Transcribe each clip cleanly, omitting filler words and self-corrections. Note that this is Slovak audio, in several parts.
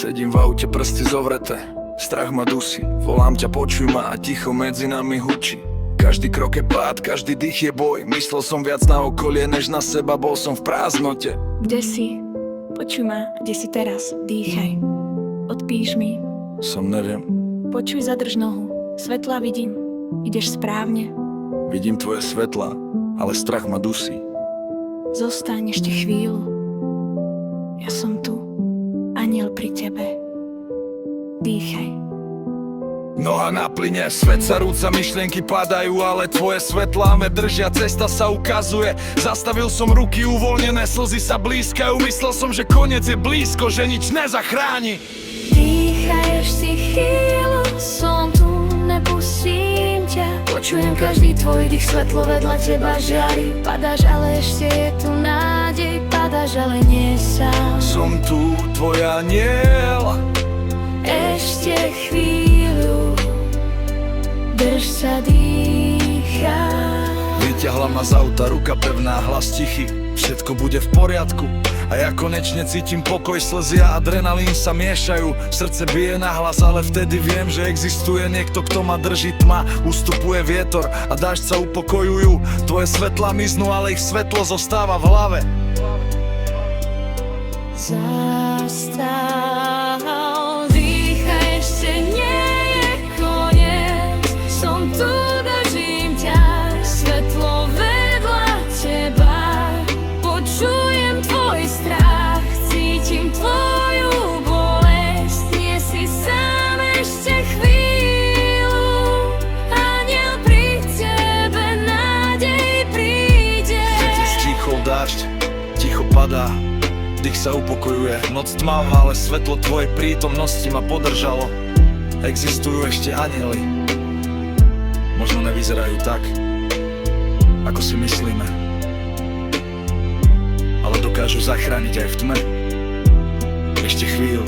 Sedím v aute, prsty zovreté, strach ma dusí. Volám ťa, počuj ma a ticho medzi nami hučí. Každý krok je pád, každý dých je boj. Myslel som viac na okolie, než na seba, bol som v prázdnote. Kde si? Počuj ma, kde si teraz? Dýchaj. Odpíš mi. Som neviem. Počuj, zadrž nohu. Svetlá vidím. Ideš správne. Vidím tvoje svetlá, ale strach ma dusí. Zostaň ešte chvíľu. Ja som tu. Aniel pri tebe. Dýchaj. Noha na plyne, svet sa rúca, myšlienky padajú, ale tvoje svetlá me držia, cesta sa ukazuje. Zastavil som ruky uvoľnené, slzy sa blízkajú. Myslel som, že koniec je blízko, že nič nezachráni. Dýchaj ešte chvíľu, som tu, nepustím ťa. Počujem každý tvoj dých, svetlo vedľa teba žiari. Padáš, ale ešte je tu nádej. Padáš, ale nie sám. Som tu, tvoj aniel. Ešte chvíľu, drž sa, dýchaj. Vyťahla ma z auta, ruka pevná, hlas tichý. Všetko bude v poriadku. A ja konečne cítim pokoj, slzy a adrenalín sa miešajú. Srdce bije nahlas, ale vtedy viem, že existuje niekto, kto ma drží. Tma, ustupuje vietor a dážď sa upokojujú. Tvoje svetlá miznú, ale ich svetlo zostáva v hlave. Zastav, dýchaj, ešte nie je koniec. Som tu, držím ťa, svetlo vedľa teba. Počujem tvoj strach, cítim tvoju bolesť. Nie si sám ešte chvíľu, aniel pri tebe, nádej príde. Svete stíchol dážď, ticho padá. Dých sa upokojuje, noc tmavá, ale svetlo tvojej prítomnosti ma podržalo. Existujú ešte anjeli. Možno nevyzerajú tak, ako si myslíme, ale dokážu zachrániť aj v tme. Ešte chvíľu,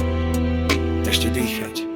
ešte dýchať.